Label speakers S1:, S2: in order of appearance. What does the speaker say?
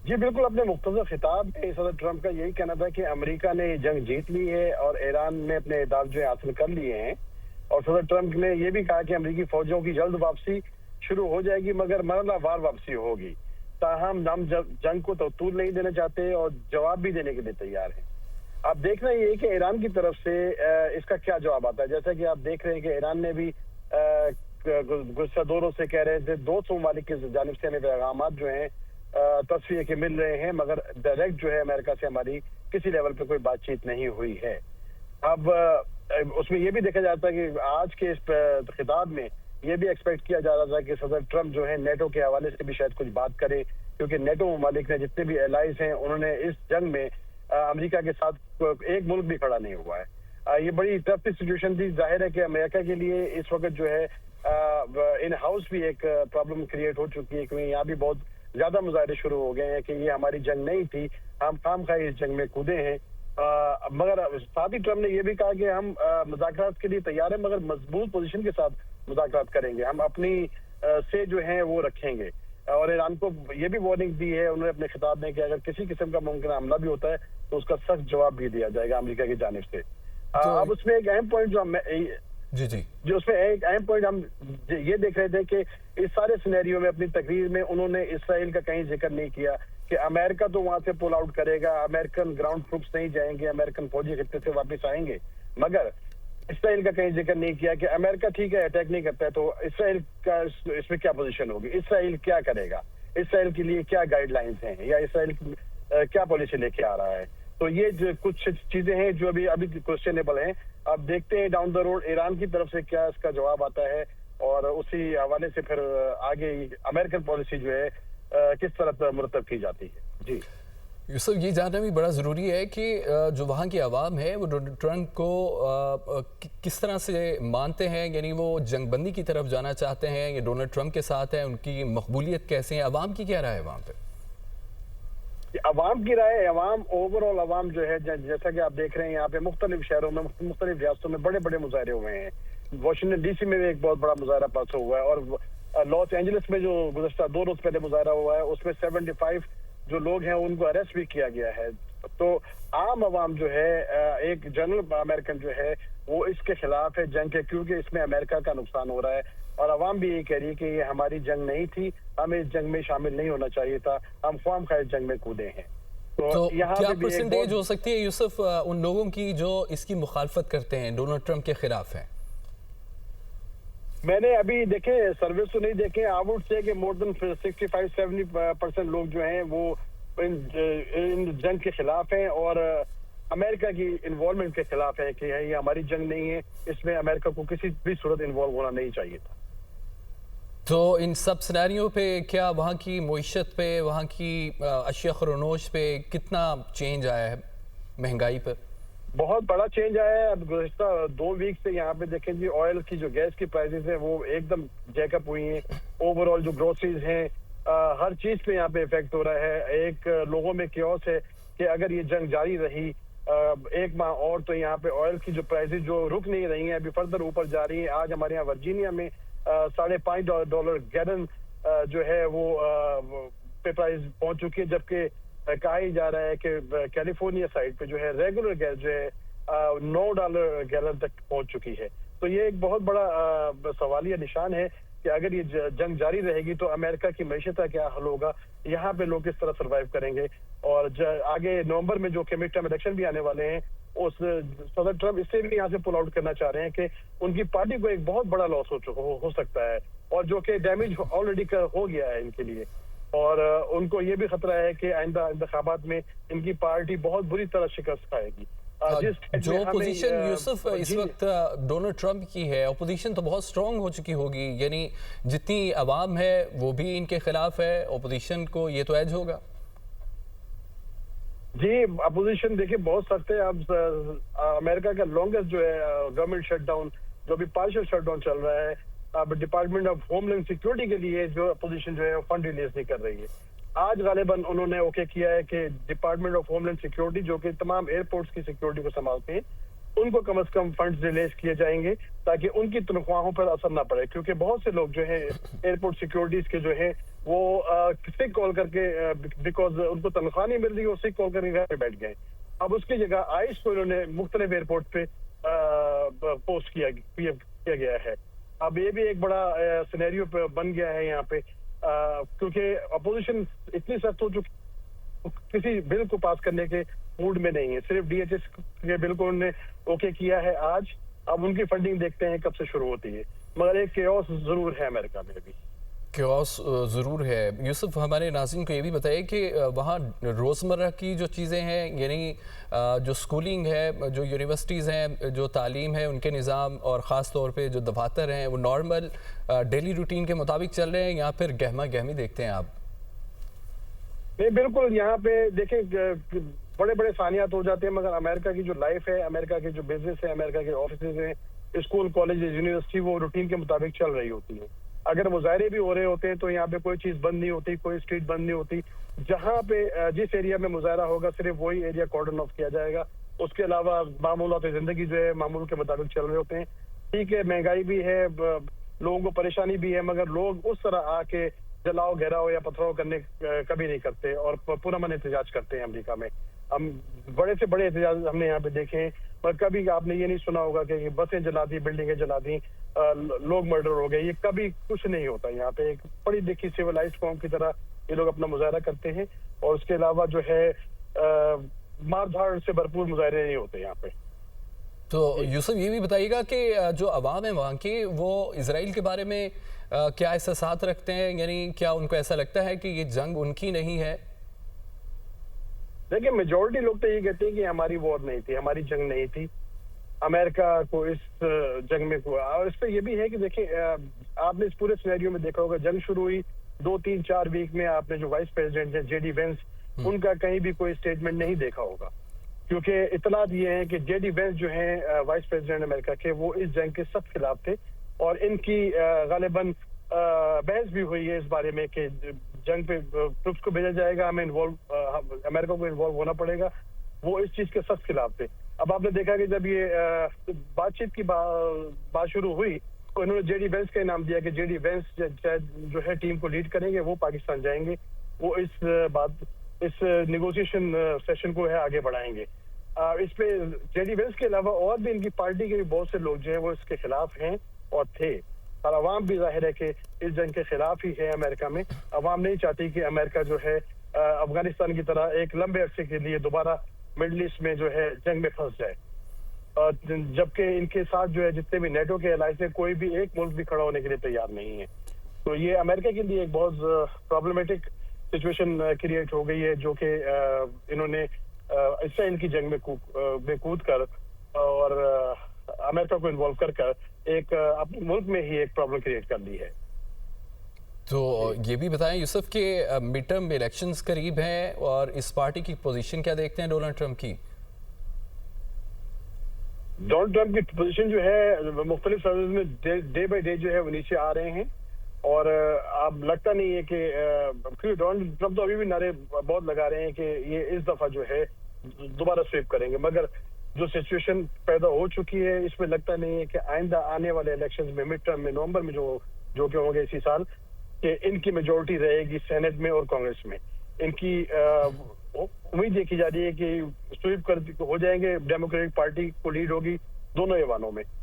S1: جی بالکل، اپنے مختصر خطاب میں صدر ٹرمپ کا یہی کہنا تھا کہ امریکہ نے جنگ جیت لی ہے اور ایران نے اپنے اہداف جو حاصل کر لیے ہیں، اور صدر ٹرمپ نے یہ بھی کہا کہ امریکی فوجوں کی جلد واپسی شروع ہو جائے گی، مگر مرحلہ وار واپسی ہوگی۔ تاہم ہم جنگ کو طول نہیں دینا چاہتے اور جواب بھی دینے کے لیے تیار ہیں۔ اب دیکھنا یہ ہے کہ ایران کی طرف سے اس کا کیا جواب آتا ہے۔ جیسا کہ آپ دیکھ رہے ہیں کہ ایران نے بھی گزشتہ 2 روز سے کہہ رہے تھے، 200 ممالک کی جانب سے ہمیں پیغامات جو ہیں تصفیے کے مل رہے ہیں، مگر ڈائریکٹ جو ہے امریکہ سے ہماری کسی لیول پہ کوئی بات چیت نہیں ہوئی ہے۔ اب اس میں یہ بھی دیکھا جاتا ہے کہ آج کے اس خطاب میں یہ بھی ایکسپیکٹ کیا جا رہا تھا کہ صدر ٹرمپ جو ہے نیٹو کے حوالے سے بھی شاید کچھ بات کرے، کیونکہ نیٹو ممالک نے جتنے بھی الائز ہیں انہوں نے اس جنگ میں امریکہ کے ساتھ ایک ملک بھی کھڑا نہیں ہوا ہے۔ یہ بڑی ٹف سچویشن تھی۔ ظاہر ہے کہ امریکہ کے لیے اس وقت جو ہے ان ہاؤس بھی ایک پرابلم کریٹ ہو چکی ہے، کیونکہ یہاں بھی بہت زیادہ مظاہرے شروع ہو گئے ہیں کہ یہ ہماری جنگ نہیں تھی، ہم خام خواہ اس جنگ میں کودے ہیں۔ مگر ساتھ ہی ٹرمپ نے یہ بھی کہا کہ ہم مذاکرات کے لیے تیار ہیں، مگر مضبوط پوزیشن کے ساتھ مذاکرات کریں گے، ہم اپنی سے جو ہیں وہ رکھیں گے۔ اور ایران کو یہ بھی وارننگ دی ہے انہوں نے اپنے خطاب میں کہ اگر کسی قسم کا ممکنہ حملہ بھی ہوتا ہے تو اس کا سخت جواب بھی دیا جائے گا امریکہ کی جانب سے۔ اب اس میں ایک اہم پوائنٹ جو اس میں ایک اہم پوائنٹ ہم یہ دیکھ رہے تھے کہ اس سارے سینیریو میں اپنی تقریر میں انہوں نے اسرائیل کا کہیں ذکر نہیں کیا کہ امریکہ تو وہاں سے پول آؤٹ کرے گا، امریکن گراؤنڈ ٹروپس نہیں جائیں گے، امریکن فوجی خطے سے واپس آئیں گے، مگر اسرائیل کا کہیں ذکر نہیں کیا کہ امریکہ ٹھیک ہے اٹیک نہیں کرتا ہے تو اسرائیل کا اس میں کیا پوزیشن ہوگی، اسرائیل کیا کرے گا، اسرائیل کے لیے کیا گائیڈ لائنز ہیں، یا اسرائیل کیا پالیسی لے کے آ رہا ہے۔ تو یہ جو کچھ چیزیں ہیں جو ابھی کوسچنیبل ہیں۔ اب دیکھتے ہیں ڈاؤن دا روڈ ایران کی طرف سے کیا اس کا جواب آتا ہے، اور اسی حوالے سے پھر آگے امریکن پالیسی جو ہے کس طرح مرتب کی جاتی ہے۔ جی
S2: یوسف، یہ جاننا بھی بڑا ضروری ہے کہ جو وہاں کی عوام ہے وہ ڈونلڈ ٹرمپ کو کس طرح سے مانتے ہیں، یعنی وہ جنگ بندی کی طرف جانا چاہتے ہیں یا ڈونلڈ ٹرمپ کے ساتھ ہیں، ان کی مقبولیت کیسے ہیں، عوام کی کیا رائے ہے وہاں پہ؟
S1: عوام کی رائے، عوام اوورآل عوام جو ہے جیسا کہ آپ دیکھ رہے ہیں یہاں پہ مختلف شہروں میں مختلف ریاستوں میں بڑے بڑے مظاہرے ہوئے ہیں۔ واشنگٹن ڈی سی میں بھی ایک بہت بڑا مظاہرہ پاس ہوا ہے، اور لاس اینجلس میں جو گزشتہ 2 روز پہلے مظاہرہ ہوا ہے اس میں 75 جو لوگ ہیں ان کو اریسٹ بھی کیا گیا ہے۔ تو عام عوام جو ہے، ایک جنرل امریکن جو ہے وہ اس کے خلاف ہے جنگ کے، کیونکہ اس میں امریکہ کا نقصان ہو رہا ہے، اور عوام بھی یہ کہہ رہی ہے کہ یہ ہماری جنگ نہیں تھی، ہمیں اس جنگ میں شامل نہیں ہونا چاہیے تھا، ہم خواہ مخواہ اس جنگ میں کودے ہیں۔
S2: تو کیا پرسنٹیج ہو سکتی ہے یوسف ان لوگوں کی جو اس کی مخالفت کرتے ہیں، ڈونلڈ ٹرمپ کے خلاف ہیں؟
S1: میں نے ابھی دیکھے سروس تو نہیں دیکھے، آئی وڈ سے کہ مور دین 65-70% لوگ جو ہیں وہ ان جنگ کے خلاف ہیں، اور امریکہ کی انوالومنٹ کے خلاف ہے کہ یہ ہماری جنگ نہیں ہے، اس میں امریکہ کو کسی بھی صورت انوالو ہونا نہیں چاہیے تھا۔
S2: تو ان سب سینیریو پہ کیا وہاں کی معیشت پہ، وہاں کی اشیاء خرونوش پہ کتنا چینج آیا ہے، مہنگائی پر؟
S1: بہت بڑا چینج آیا ہے۔ اب گزشتہ 2 ویک سے یہاں پہ دیکھیں جی آئل کی جو گیس کی پرائزز ہیں وہ ایک دم جیک اپ ہوئی ہیں، اوورآل جو گروسریز ہیں ہر چیز پہ یہاں پہ افیکٹ ہو رہا ہے۔ ایک لوگوں میں کیوس ہے کہ اگر یہ جنگ جاری رہی 1 ماہ اور تو یہاں پہ آئل کی جو پرائزز جو رک نہیں رہی ہیں، ابھی فردر اوپر جا رہی ہیں۔ آج ہمارے یہاں ورجینیا میں $5.5 گیلن جو ہے وہ پہ پرائز پہنچ چکی ہے، جبکہ کہا ہی جا رہا ہے کہ کیلیفورنیا سائڈ پہ جو ہے ریگولر گیس جو ہے $9 گیلن تک پہنچ چکی ہے۔ تو یہ ایک بہت بڑا سوالیہ نشان ہے کہ اگر یہ جنگ جاری رہے گی تو امریکہ کی معیشت کا کیا حل ہوگا، یہاں پہ لوگ کس طرح سروائیو کریں گے، اور آگے نومبر میں جو مڈ ٹرم الیکشن بھی آنے والے ہیں اس صدر ٹرمپ اس سے بھی یہاں سے پل آؤٹ کرنا چاہ رہے ہیں کہ ان کی پارٹی کو ایک بہت بڑا لاس ہو سکتا ہے، اور جو کہ ڈیمیج آلریڈی ہو گیا ہے ان کے لیے، اور ان کو یہ بھی خطرہ ہے کہ آئندہ انتخابات میں ان کی پارٹی بہت بری طرح شکست کھائے گی۔
S2: جو اپوزیشن یوسف اس وقت ڈونلڈ ٹرمپ کی ہے، اپوزیشن تو بہت سٹرونگ ہو چکی ہوگی، یعنی جتنی عوام ہے وہ بھی ان کے خلاف ہے، اپوزیشن کو یہ تو ایج ہوگا؟
S1: جی اپوزیشن دیکھیں بہت سخت ہے۔ اب امریکہ کا لانگسٹ جو ہے گورنمنٹ شٹ ڈاؤن، جو بھی پارشل شٹ ڈاؤن چل رہا ہے، اب department of homeland security کے لیے جو اپوزیشن جو ہے فنڈ ریلیز نہیں کر رہی ہے۔ آج غالباً انہوں نے اوکے کیا ہے کہ department of homeland security جو کہ تمام ایئرپورٹس کی سیکورٹی کو سنبھالتے ہیں، ان کو کم از کم فنڈز ریلیز کیے جائیں گے تاکہ ان کی تنخواہوں پر اثر نہ پڑے، کیونکہ بہت سے لوگ جو ہے ایئرپورٹ سیکیورٹیز کے جو ہے وہ سک کال کر کے بیکاز ان کو تنخواہ نہیں مل رہی، وہ سک کال کر کے گھر پہ بیٹھ گئے۔ اب اس کی جگہ آئس کو انہوں نے مختلف ایئرپورٹ پہ پوسٹ کیا گیا ہے۔ اب یہ بھی ایک بڑا سینیریو بن گیا ہے یہاں پہ، کیونکہ اپوزیشن اتنی سخت ہو چکی، کسی بل کو پاس کرنے کے موڈ میں نہیں ہے۔ صرف ڈی ایچ ایس کے بل کو انہوں نے اوکے کیا ہے آج، اب ان کی فنڈنگ دیکھتے ہیں کب سے شروع ہوتی ہے، مگر ایک کیوس ضرور ہے امریکہ میں بھی۔
S2: کیوس ضرور ہے۔ یوسف، ہمارے ناظرین کو یہ بھی بتائیے کہ وہاں روزمرہ کی جو چیزیں ہیں، یعنی جو سکولنگ ہے، جو یونیورسٹیز ہیں، جو تعلیم ہے، ان کے نظام اور خاص طور پہ جو دفاتر ہیں، وہ نارمل ڈیلی روٹین کے مطابق چل رہے ہیں یا پھر گہما گہمی دیکھتے ہیں آپ؟
S1: نہیں، بالکل یہاں پہ دیکھیں بڑے بڑے ثانیات ہو جاتے ہیں، مگر امریکہ کی جو لائف ہے، امریکہ کے جو بزنس ہے، امریکہ کے آفیسز ہیں، اسکول، کالجز، یونیورسٹی، وہ روٹین کے مطابق چل رہی ہوتی ہے۔ اگر مظاہرے بھی ہو رہے ہوتے ہیں تو یہاں پہ کوئی چیز بند نہیں ہوتی، کوئی اسٹریٹ بند نہیں ہوتی۔ جہاں پہ جس ایریا میں مظاہرہ ہوگا صرف وہی ایریا کارڈن آف کیا جائے گا، اس کے علاوہ معمولات زندگی جو ہے معمول کے مطابق چل رہے ہوتے ہیں۔ ٹھیک ہے، مہنگائی بھی ہے، لوگوں کو پریشانی بھی ہے، مگر لوگ اس طرح آ کے جلاؤ گھیراؤ یا پتھراؤ کرنے کبھی نہیں کرتے اور پرامن احتجاج کرتے ہیں امریکہ میں۔ ہم بڑے سے بڑے احتجاج ہم نے یہاں پہ دیکھے ہیں، پر کبھی آپ نے یہ نہیں سنا ہوگا کہ بسیں جلا دی، بلڈنگیں جلا دی، لوگ مرڈر ہو گئے۔ یہ کبھی کچھ نہیں ہوتا یہاں پہ، ایک بڑی دیکھی سیولائزڈ قوم کی طرح یہ لوگ اپنا مظاہرہ کرتے ہیں، اور اس کے علاوہ جو ہے مار دھاڑ سے بھرپور مظاہرے نہیں ہوتے یہاں پہ۔
S2: تو یوسف یہ بھی بتائیے گا کہ جو عوام ہے وہاں کی، وہ اسرائیل کے بارے میں کیا احساسات رکھتے ہیں؟ یعنی کیا ان کو ایسا لگتا ہے کہ یہ جنگ ان کی نہیں ہے؟
S1: دیکھیں، میجورٹی لوگ تو یہ کہتے ہیں کہ ہماری وار نہیں تھی، ہماری جنگ نہیں تھی، امریکہ کو اس جنگ میں اور اس پہ یہ بھی ہے کہ دیکھیں آپ نے اس پورے سینیریو میں دیکھا ہوگا، جنگ شروع ہوئی 2-3-4 ویک میں آپ نے جو وائس پریزیڈنٹ ہیں جے ڈی وینس، ان کا کہیں بھی کوئی اسٹیٹمنٹ نہیں دیکھا ہوگا، کیونکہ اطلاعات یہ ہیں کہ جے ڈی وینس جو ہیں وائس پریزیڈنٹ امریکہ کے، وہ اس جنگ کے سخت خلاف تھے، اور ان کی غالباً بحث بھی ہوئی ہے اس بارے میں کہ جنگ پہ ٹروپس کو بھیجا جائے گا، ہمیں امریکہ کو انوالو ہونا پڑے گا۔ وہ اس چیز کے سخت خلاف تھے۔ اب آپ نے دیکھا کہ جب یہ بات چیت کی بات شروع ہوئی تو انہوں نے جے ڈی وینس کا انعام دیا کہ جے ڈی وینس جو ہے ٹیم کو لیڈ کریں گے، وہ پاکستان جائیں گے، وہ اس نیگوسیشن سیشن کو ہے آگے بڑھائیں گے۔ اس پہ جے ڈی وینس کے علاوہ اور بھی ان کی پارٹی کے بھی بہت سے لوگ جو ہیں وہ اس کے خلاف ہیں اور تھے، اور عوام بھی ظاہر ہے کہ اس جنگ کے خلاف ہی ہے امریکہ میں۔ عوام نہیں چاہتی کہ امریکہ جو ہے افغانستان کی طرح ایک لمبے عرصے کے لیے دوبارہ مڈل ایسٹ میں جو ہے جنگ میں پھنس جائے، اور جبکہ ان کے ساتھ جو ہے جتنے بھی نیٹو کے الائنس ہیں، کوئی بھی ایک ملک بھی کھڑا ہونے کے لیے تیار نہیں ہے۔ تو یہ امریکہ کے لیے ایک بہت پرابلمٹک سچویشن کریٹ ہو گئی ہے، جو کہ انہوں نے اسرائیل کی جنگ میں کود کر اور امریکہ کو انوالو کر ایک اپنے ملک میں ہی ایک پرابلم کریٹ کر لی ہے۔
S2: تو یہ بھی بتائیں یوسف کہ مڈ ٹرم الیکشنز قریب ہیں، اور اس پارٹی کی پوزیشن کیا دیکھتے ہیں ڈونلڈ ٹرمپ کی؟
S1: ڈونلڈ ٹرمپ کی پوزیشن جو ہے مختلف سروس میں ڈے بائی ڈے جو ہے وہ نیچے آ رہے ہیں، اور اب لگتا نہیں ہے کہ ڈونلڈ ٹرمپ تو ابھی بھی نعرے بہت لگا رہے ہیں کہ یہ اس دفعہ جو ہے دوبارہ سویپ کریں گے، مگر جو سچویشن پیدا ہو چکی ہے اس میں لگتا نہیں ہے کہ آئندہ آنے والے الیکشنز میں مڈ ٹرم میں نومبر میں جو کہ ہوں گے اسی سال، کہ ان کی میجورٹی رہے گی سینٹ میں اور کانگریس میں۔ ان کی امید دیکھی جا رہی ہے کہ سویپ ہو جائیں گے، ڈیموکریٹک پارٹی کو لیڈ ہوگی دونوں ایوانوں میں۔